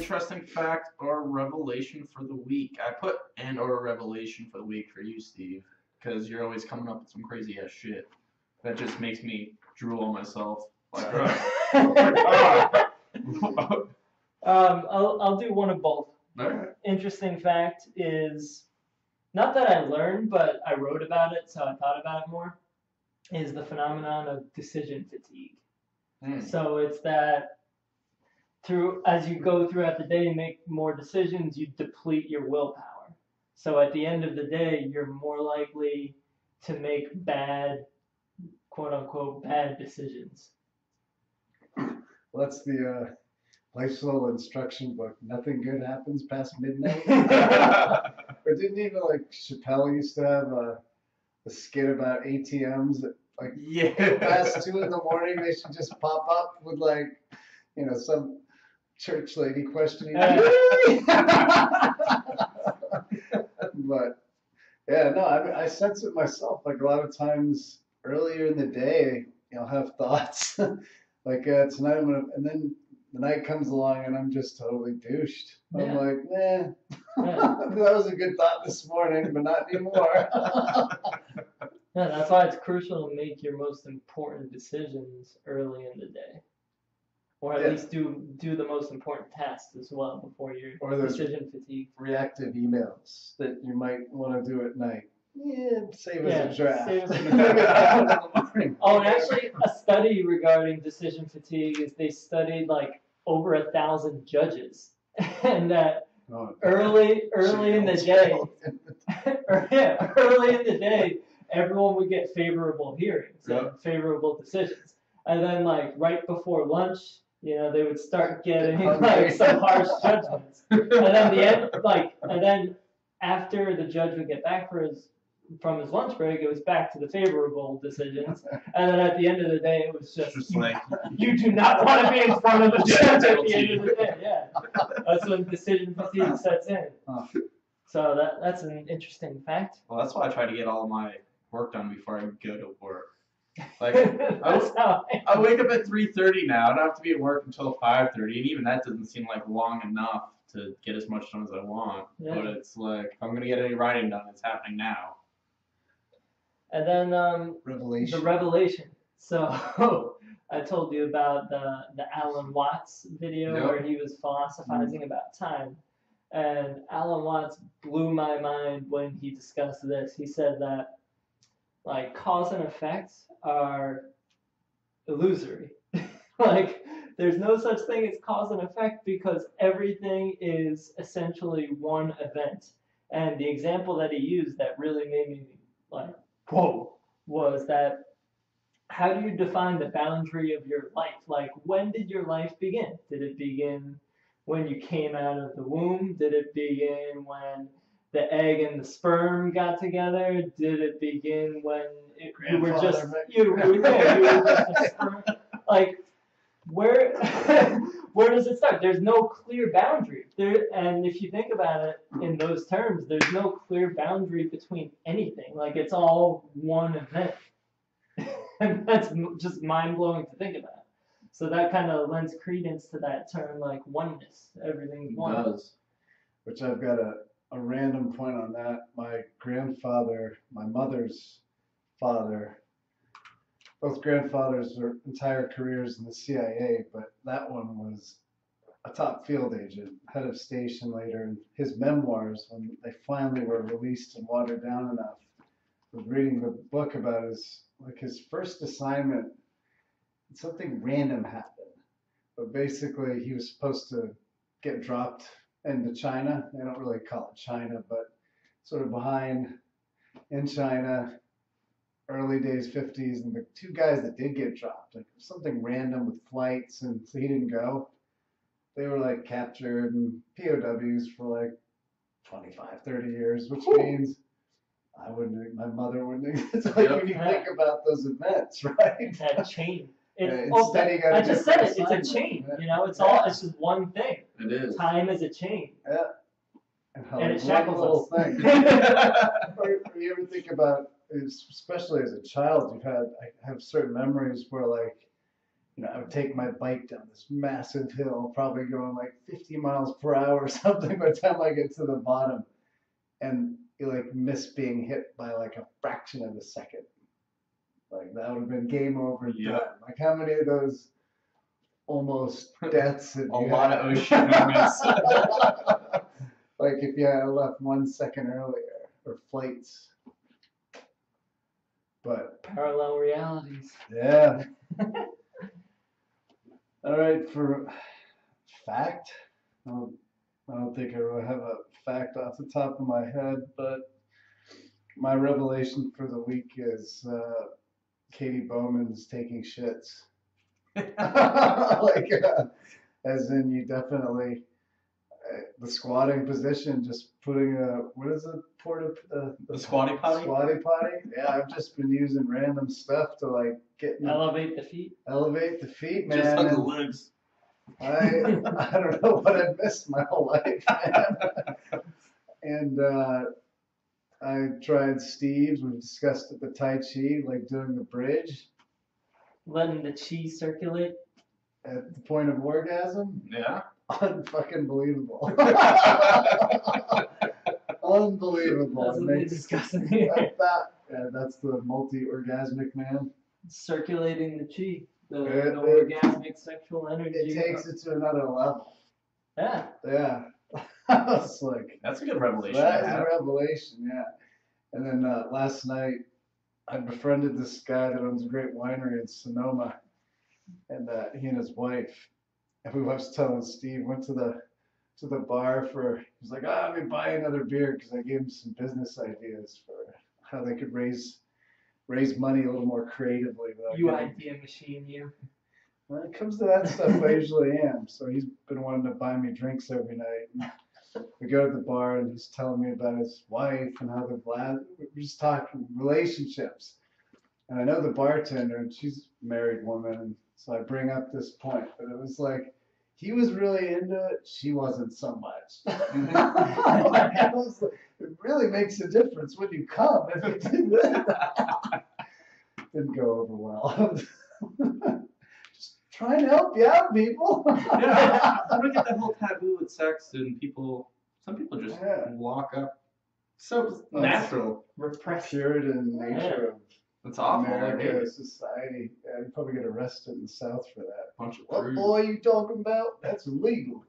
interesting fact or revelation for the week. I put and or revelation for the week for you, Steve, because you're always coming up with some crazy ass shit. That just makes me drool on myself. Like, I'll do one of both. Right. Interesting fact is, not that I learned, but I wrote about it, so I thought about it more, is the phenomenon of decision fatigue. So it's that as you go throughout the day and make more decisions, you deplete your willpower. So at the end of the day, you're more likely to make bad, quote unquote, bad decisions. Well, that's the Life's Little Instruction book. Nothing good happens past midnight. Or didn't even like Chappelle used to have a skit about ATMs that past 2 in the morning they should just pop up with like, you know, some church lady questioning. But yeah, no, I sense it myself. Like a lot of times earlier in the day, I'll have thoughts like tonight I'm gonna, and then the night comes along and I'm just totally douched. I'm like, that was a good thought this morning, but not anymore. Yeah, that's why it's crucial to make your most important decisions early in the day. Or at least do the most important tasks as well before your decision fatigue. Reactive emails that you might want to do at night. Save as a draft. Oh, and actually, a study regarding decision fatigue is they studied like over 1,000 judges, and that early in the day, everyone would get favorable hearings and favorable decisions, and then like right before lunch, they would start getting like some harsh judgments, and then and then after the judge would get back from his lunch break, it was back to the favorable decisions, and then at the end of the day, it was just like you do not want to be in front of the judge at the end of the day. Yeah, that's when decision fatigue sets in. So that's an interesting fact. Well, that's why I try to get all my work done before I go to work. Like I wake up at 3:30 now. I don't have to be at work until 5:30, and even that doesn't seem like long enough to get as much done as I want. Yeah. But it's like if I'm gonna get any writing done, it's happening now. And then the revelation. So I told you about the Alan Watts video where he was philosophizing about time. And Alan Watts blew my mind when he discussed this. He said that like cause and effect are illusory. Like there's no such thing as cause and effect because everything is essentially one event. And the example that he used that really made me like, whoa, was that how do you define the boundary of your life? Like, when did your life begin? Did it begin when you came out of the womb? Did it begin when the egg and the sperm got together? Did it begin when you were just a sperm? Like, where does it start? There's no clear boundary there, and if you think about it in those terms, there's no clear boundary between anything. Like it's all one event, and that's just mind blowing to think about. So that kind of lends credence to that term, like oneness. Everything's one. It does. Which I've got a random point on that. My grandfather, my mother's father. Both grandfathers were entire careers in the CIA, but that one was a top field agent, head of station later. And his memoirs, when they finally were released and watered down enough, I was reading the book about his first assignment. Something random happened, but basically he was supposed to get dropped into China. They don't really call it China, but sort of behind in China. Early days, 50s, and the 2 guys that did get dropped, like something random with flights, and so he didn't go. They were like captured and POWs for like 25, 30 years, which means my mother wouldn't. It's like when you think about those events, right? That chain. I just said it. It's a chain. It's just one thing. It is. Time is a chain. Yeah. And it shackles us. Thing. Or you ever think about, especially as a child, I have certain memories where like I would take my bike down this massive hill, probably going like 50 miles per hour or something by the time I get to the bottom. And you like miss being hit by like a fraction of a second. Like that would have been game over. Done. Like how many of those almost deaths? A lot of ocean moments. Like if you had left 1 second earlier, or flights. But parallel realities. Yeah. All right, for fact, I don't think I really have a fact off the top of my head, but my revelation for the week is Katie Bowman's taking shits. Like, as in you definitely, the squatting position, just putting what is it, the squatty potty? Squatty potty? Yeah, I've just been using random stuff to like elevate the feet. Elevate the feet, man. Just hug the legs. I don't know what I've missed my whole life, man. And I tried Steve's. We've discussed it, the Tai Chi, like doing the bridge. Letting the chi circulate. At the point of orgasm? Yeah. Unfucking believable. Unbelievable. That's what they discuss in here. That's the multi-orgasmic man. Circulating the chi. The orgasmic sexual energy. It takes it to another level. Yeah. Yeah. I was like, that's a good revelation. That's a revelation, yeah. And then last night, I befriended this guy that owns a great winery in Sonoma, and he and his wife. And we was telling Steve, went to the bar he's like, let me buy another beer, because I gave him some business ideas for how they could raise money a little more creatively. Idea machine, you. When it comes to that stuff, I usually am. So he's been wanting to buy me drinks every night. And we go to the bar, and he's telling me about his wife and how we're just talking relationships. And I know the bartender, and she's a married woman, and so I bring up this point. But it was like, he was really into it, she wasn't so much. I was like, it really makes a difference when you come. If you do that. Didn't go over well. Just trying to help you out, people. Yeah, I don't get that whole taboo with sex, and some people just walk up. So natural. Repressed. Puritan nature of it's awful. America, society. Yeah, you'd probably get arrested in the South for that. Bunch of what boy are you talking about? That's illegal.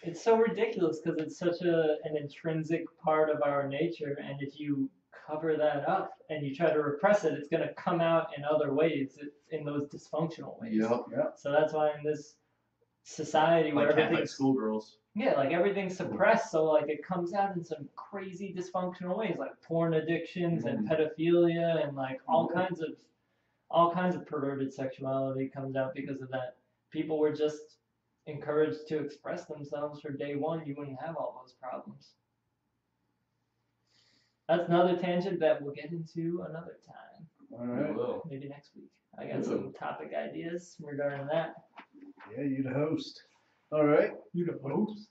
It's so ridiculous because it's such an intrinsic part of our nature, and if you cover that up and you try to repress it, it's going to come out in other ways, in those dysfunctional ways. Yep. So that's why in this society where everything's schoolgirls. Yeah, like everything's suppressed, so like it comes out in some crazy dysfunctional ways, like porn addictions and pedophilia and like all kinds of perverted sexuality comes out because of that. People were just encouraged to express themselves for day one. You wouldn't have all those problems. That's another tangent that we'll get into another time. All right. Maybe next week. I got some topic ideas regarding that. Yeah, you'd host. All right. You'd host.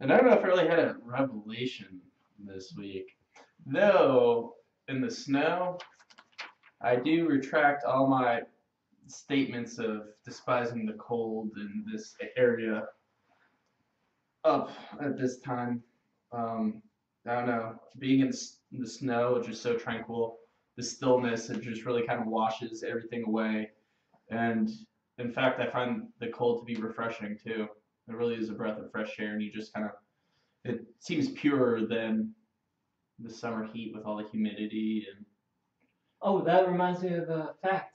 And I don't know if I really had a revelation this week. Though, in the snow, I do retract all my statements of despising the cold in this area up at this time. I don't know, being in the snow is just so tranquil. The stillness, it just really kind of washes everything away. And in fact, I find the cold to be refreshing too. It really is a breath of fresh air, and you just kind of, it seems purer than the summer heat with all the humidity. And oh, that reminds me of a fact.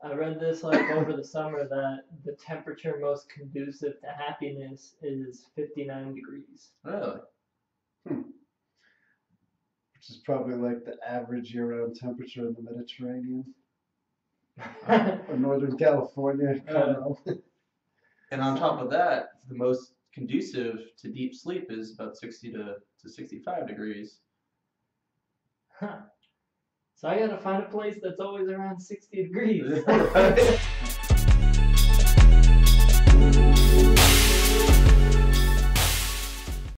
I read this like over the summer that the temperature most conducive to happiness is 59 degrees. Really? Which is probably like the average year-round temperature in the Mediterranean. Or Northern California. And on top of that, the most conducive to deep sleep is about 60 to 65 degrees. Huh. So I gotta find a place that's always around 60 degrees.